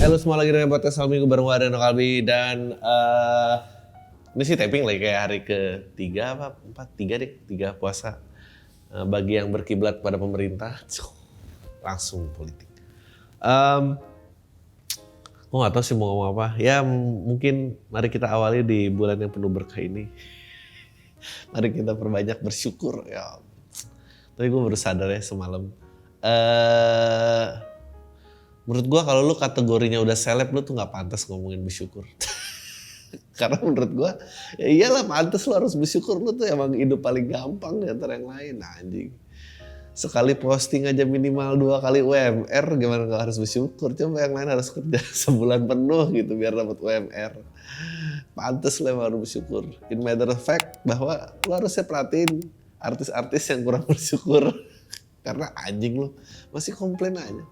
Halo semua, lagi dengan podcast Hal Minggu bareng Wada dan Kalbi. Dan ini sih taping lagi kayak hari ketiga apa empat, tiga puasa. Bagi yang berkiblat pada pemerintah, langsung politik. Gue gak tahu sih mau ngomong apa. Ya mungkin mari kita awali di bulan yang penuh berkah ini. Mari kita perbanyak bersyukur. Ya. Tapi gue baru sadar ya semalam. Menurut gue kalau lu kategorinya udah seleb, lu tuh gak pantas ngomongin bersyukur. Karena menurut gue, ya iyalah pantas lu harus bersyukur. Lu tuh emang hidup paling gampang di antara yang lain. Nah, anjing. Sekali posting aja minimal 2 kali UMR, gimana gak harus bersyukur. Coba yang lain harus kerja sebulan penuh gitu biar dapat UMR. Pantas lu emang harus bersyukur. In matter of fact, bahwa lu harusnya perhatiin artis-artis yang kurang bersyukur. Karena anjing lu masih komplain aja.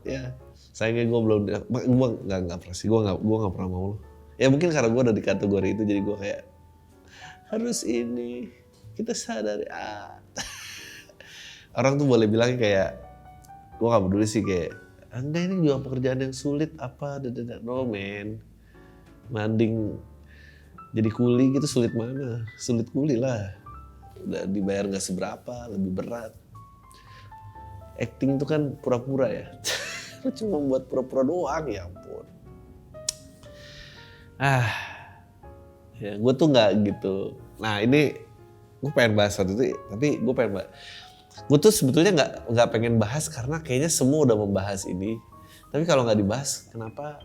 Ya sayangnya gue belum, gue nggak pernah sih, gue nggak pernah mau. Ya mungkin karena gue udah di kategori itu, jadi gue kayak harus ini kita sadari. Orang tuh boleh bilang kayak gue nggak peduli sih, kayak enggak ini juga pekerjaan yang sulit apa, no man, mending jadi kuli gitu. Sulit mana? Sulit kuli lah, udah dibayar nggak seberapa, lebih berat. Acting itu kan pura-pura ya. Lu cuma buat pura-pura doang, ya ampun. Ya gue tuh gak gitu. Nah ini gue pengen bahas waktu itu, tapi gue pengen bahas. Gue tuh sebetulnya gak pengen bahas karena kayaknya semua udah membahas ini. Tapi kalau gak dibahas, kenapa?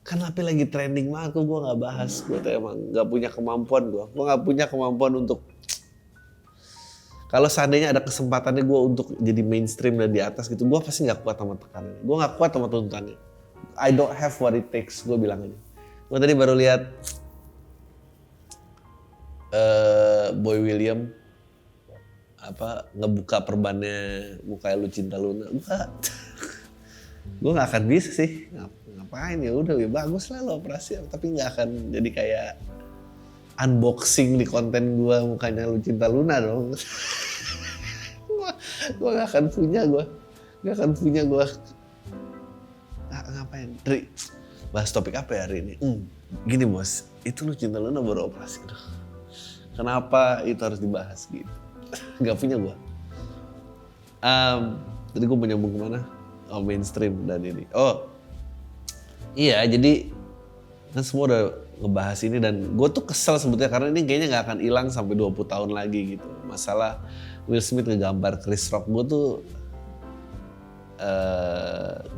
Kan tapi lagi trending banget, gue gak bahas. Gue tuh emang gak punya kemampuan gue. Gue gak punya kemampuan untuk, kalau seandainya ada kesempatannya gue untuk jadi mainstream dan di atas gitu, gue pasti gak kuat sama tekanannya. Gue gak kuat sama tuntutannya. I don't have what it takes, gue bilang aja. Gue tadi baru lihat Boy William ngebuka perbannya Mukanya Lu Cinta Luna. Gue gak akan bisa sih. Ngapain ya udah ya bagus lah lo operasi, tapi gak akan jadi kayak unboxing di konten gue Mukanya Lu Cinta Luna dong. Gue gak akan punya gue. Ngapain? Dri, bahas topik apa ya hari ini? Gini bos, itu Lu Cinta Luna baru operasi. Kenapa itu harus dibahas gitu? Gak punya gue. Tadi gue mau nyambung kemana? Oh, mainstream dan ini. Oh iya, jadi kan semua udah ngebahas ini dan gue tuh kesel sebetulnya karena ini kayaknya gak akan hilang sampai 20 tahun lagi gitu. Masalah Will Smith ngegambar Chris Rock. Gue tuh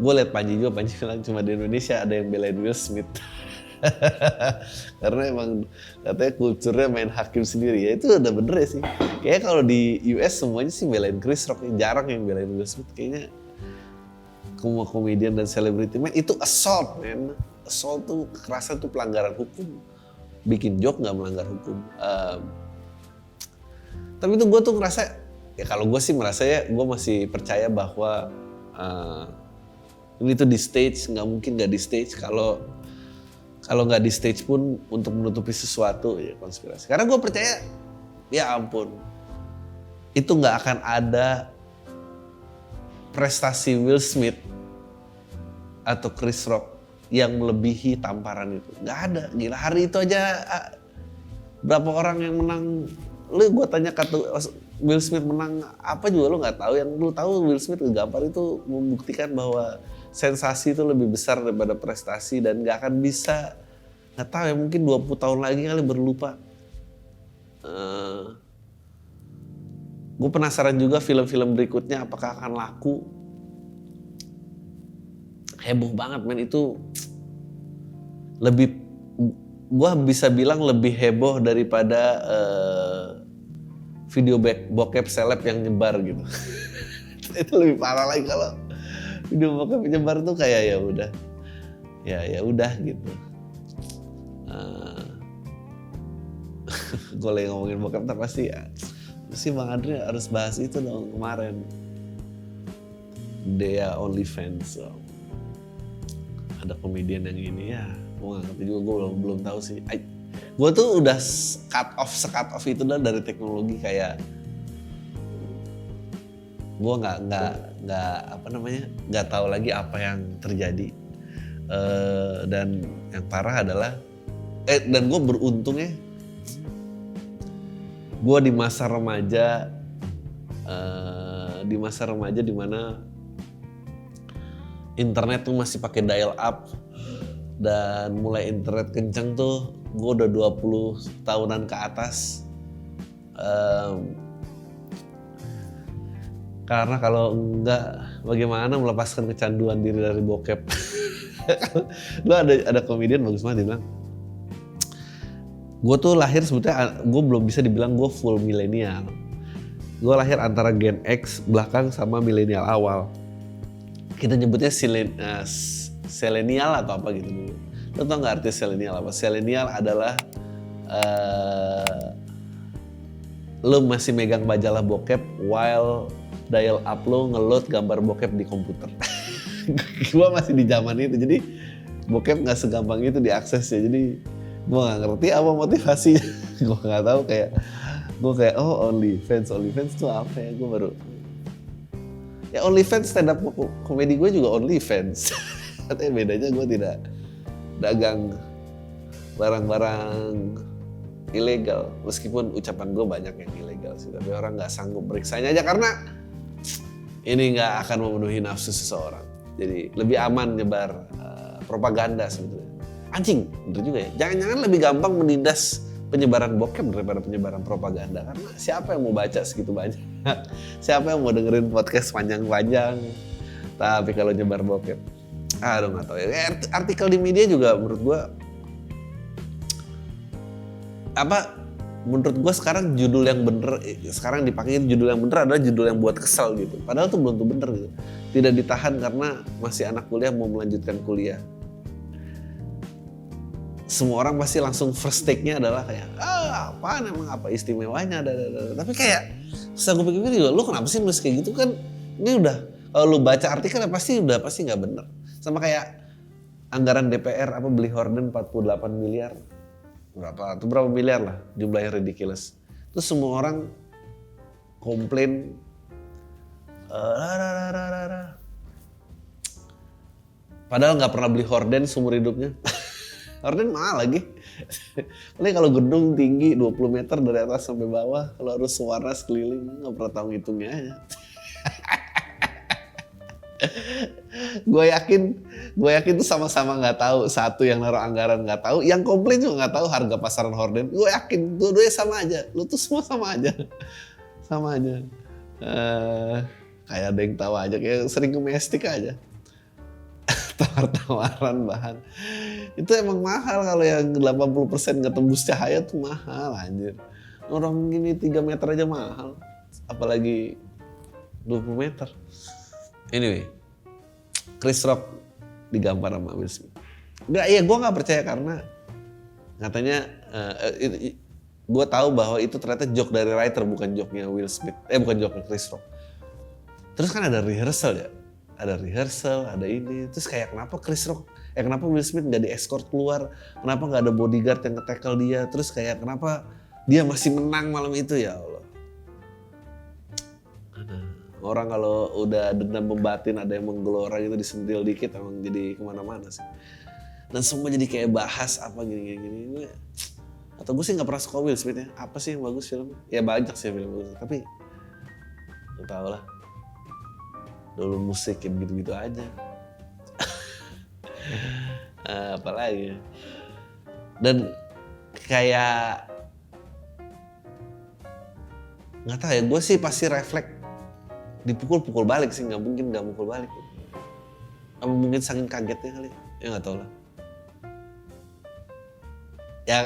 gue liat Panji bilang cuma di Indonesia ada yang belain Will Smith. Karena emang katanya kulturnya main hakim sendiri. Ya itu udah bener ya sih. Kayaknya kalau di US semuanya sih belain Chris Rock. Jarang yang belain Will Smith. Kayaknya komedian dan selebriti, man, itu assault, man. Assault tuh kekerasan tuh pelanggaran hukum. Bikin joke gak melanggar hukum. Tapi itu gue tuh ngerasa, ya kalau gue sih merasa ya gue masih percaya bahwa ini tuh di stage, nggak mungkin nggak di stage. Kalau nggak di stage pun untuk menutupi sesuatu ya konspirasi. Karena gue percaya, ya ampun, itu nggak akan ada prestasi Will Smith atau Chris Rock yang melebihi tamparan itu. Nggak ada, gila. Hari itu aja berapa orang yang menang. Gue tanya Will Smith menang apa juga lu nggak tahu. Yang lu tahu Will Smith ngegambar itu membuktikan bahwa sensasi itu lebih besar daripada prestasi dan nggak akan bisa, nggak tahu ya, mungkin 20 tahun lagi kali berlupa. Gue penasaran juga film-film berikutnya apakah akan laku. Heboh banget men, itu lebih, gue bisa bilang lebih heboh daripada video bokep seleb yang nyebar gitu. Itu lebih parah lagi kalau video bokep nyebar tuh kayak ya udah gitu. Gue lagi ngomongin bokep ntar pasti Bang Andri harus bahas itu dong kemarin. Dia OnlyFans. So. Ada komedian yang ini ya, gue gak ngerti juga, gue belum tahu sih. Gue tuh udah cut off itu dari teknologi, kayak Gue nggak apa namanya, nggak tahu lagi apa yang terjadi. Dan yang parah adalah dan gue beruntungnya gue di masa remaja di mana internet tuh masih pakai dial up, dan mulai internet kenceng tuh gue udah 20 tahunan ke atas. Karena kalau enggak, bagaimana melepaskan kecanduan diri dari bokep. Lu ada komedian bagus banget, dia bilang, gue tuh lahir sebetulnya, gue belum bisa dibilang gue full milenial. Gue lahir antara Gen X belakang sama milenial awal. Kita nyebutnya selenial atau apa gitu dulu. Lo tau gak arti selenial apa? Selenial adalah lo masih megang majalah bokep while dial up lo ngeload gambar bokep di komputer. Gue masih di zaman itu, jadi bokep gak segampang itu diakses ya. Jadi gue gak ngerti apa motivasinya. Gue gak tahu, gue kayak oh OnlyFans tuh apa ya, gue baru ya OnlyFans stand up komedi gue juga OnlyFans. Katanya bedanya gue tidak dagang barang-barang ilegal, meskipun ucapan gue banyak yang ilegal sih, tapi orang nggak sanggup periksanya aja karena ini nggak akan memenuhi nafsu seseorang. Jadi lebih aman nyebar propaganda sebetulnya. Anjing, bener juga ya. Jangan-jangan lebih gampang menindas penyebaran bokep daripada penyebaran propaganda, karena siapa yang mau baca segitu banyak? Siapa yang mau dengerin podcast panjang-panjang? Tapi kalau nyebar bokep, aduh nggak tahu ya. Artikel di media juga menurut gue menurut gue sekarang judul yang bener, sekarang dipakai judul yang bener adalah judul yang buat kesel gitu. Padahal tuh belum tentu bener gitu. Tidak ditahan karena masih anak kuliah mau melanjutkan kuliah. Semua orang pasti langsung first take-nya adalah kayak, apaan emang, apa istimewanya, Tapi kayak, setelah gue pikir juga, lu kenapa sih nulis kayak gitu kan, ini udah, kalau lu baca artikel pasti nggak bener. Sama kayak anggaran DPR beli horden 48 miliar, berapa miliar lah, jumlahnya ridiculous. Terus semua orang komplain, padahal nggak pernah beli horden seumur hidupnya. Horden mahal lagi. Paling kalau gedung tinggi 20 meter dari atas sampai bawah, kalau harus suara sekeliling, nggak pernah tahu ngitungnya aja. Gue yakin tuh sama-sama nggak tahu. Satu yang naruh anggaran nggak tahu, yang komplain juga nggak tahu harga pasaran horden. Gue yakin dua-duanya sama aja. Lu tuh semua sama aja. Kayak ada yang tahu aja, kayak sering ke mestik aja. Tawar-tawaran bahan. Itu emang mahal, kalau yang 80% nggak tembus cahaya tuh mahal anjir. Orang gini 3 meter aja mahal. Apalagi 20 meter. Anyway, Chris Rock digambar sama Will Smith. Gue nggak percaya karena katanya gue tahu bahwa itu ternyata joke dari writer, bukan joke-nya Will Smith. Bukan joke-nya Chris Rock. Terus kan ada rehearsal ya. Ada ini. Terus kayak kenapa Will Smith nggak di-escort keluar? Kenapa nggak ada bodyguard yang nge-tackle dia? Terus kayak kenapa dia masih menang malam itu, ya Allah. Orang kalau udah dendam membatin, ada yang menggelora gitu, disentil dikit emang jadi kemana-mana sih. Dan semua jadi kayak bahas apa gini. Atau gue sih nggak pernah suka Will Smith ya. Apa sih yang bagus filmnya? Ya banyak sih film bagus, tapi nggak tahu lah. Dulu musik kayak begitu-gitu aja. Apalagi. Dan kayak nggak tahu ya, gue sih pasti refleks dipukul balik sih, nggak mungkin nggak mukul balik. Apa mungkin saking kagetnya kali? Ya nggak tahu lah. Ya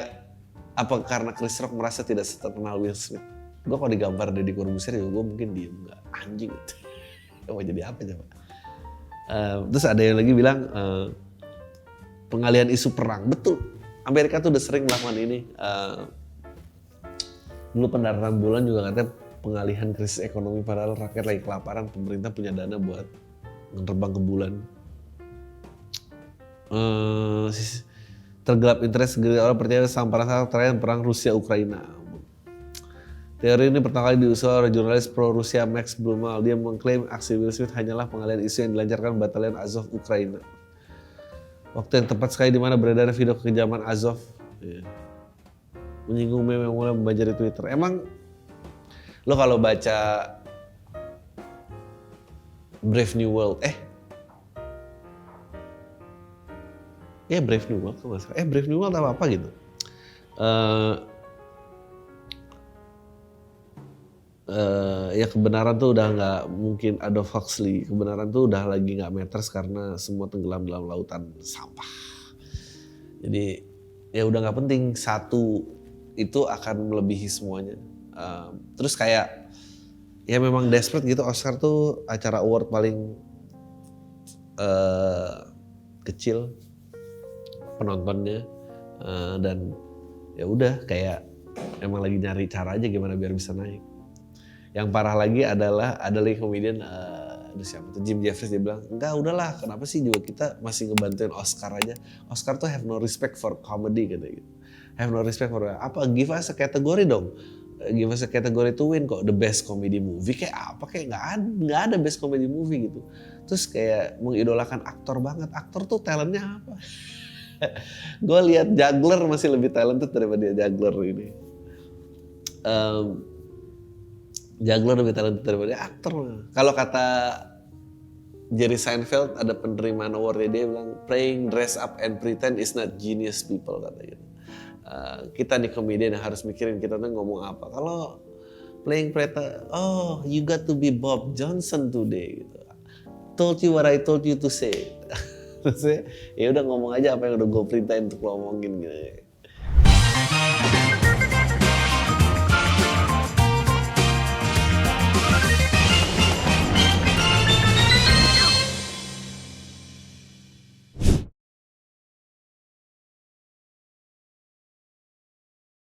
apa karena Chris Rock merasa tidak terkenal Will Smith? Gue kalau digambar Deddy Corbuzier ya gue mungkin diem, nggak anjing gitu. Mau jadi apa coba? Terus ada yang lagi bilang pengalihan isu perang. Betul, Amerika tuh udah sering melakukan ini. Dulu pendaratan bulan juga katanya pengalihan krisis ekonomi, padahal rakyat lagi kelaparan, pemerintah punya dana buat menerbang ke bulan. Tergelap interest, segera orang percaya sama perang Rusia Ukraina. Teori ini pertama kali diusul oleh jurnalis pro-Rusia Max Blumal. Dia mengklaim aksi Will Smith hanyalah pengalihan isu yang dilancarkan Batalion Azov Ukraina. Waktu yang tepat sekali di mana beredar video kekejaman Azov. Menyinggung meme yang mulai membanjiri Twitter. Emang lo kalau baca Brave New World, Brave New World, Brave New World apa gitu. Ya kebenaran tuh udah nggak mungkin Aldous Huxley. Kebenaran tuh udah lagi nggak matters karena semua tenggelam dalam lautan sampah. Jadi ya udah nggak penting, satu itu akan melebihi semuanya. Terus kayak ya memang desperate gitu. Oscar tuh acara award paling kecil penontonnya, dan ya udah kayak emang lagi nyari cara aja gimana biar bisa naik. Yang parah lagi adalah ada lagi komedian, siapa tuh, Jim Jeffries, dia bilang enggak udahlah, kenapa sih juga kita masih ngebantuin Oscar aja. Oscar tuh have no respect for comedy gitu. Have no respect for apa, give us a category dong. Give us a category to win kok, the best comedy movie kayak apa, kayak nggak ada best comedy movie gitu. Terus kayak mengidolakan aktor banget. Aktor tuh talentnya apa? Gue lihat juggler masih lebih talented daripada juggler ini. Juggler lebih talented daripada aktor. Kalau kata Jerry Seinfeld, ada penerimaan awardnya, dia bilang playing dress up and pretend is not genius people, kata gitu. Kita nih komedian yang harus mikirin kita tuh ngomong apa. Kalau playing pretend, oh you got to be Bob Johnson today gitu. Told you what I told you to say. Terus ya udah ngomong aja apa yang udah gue perintahin untuk lo ngomongin gitu.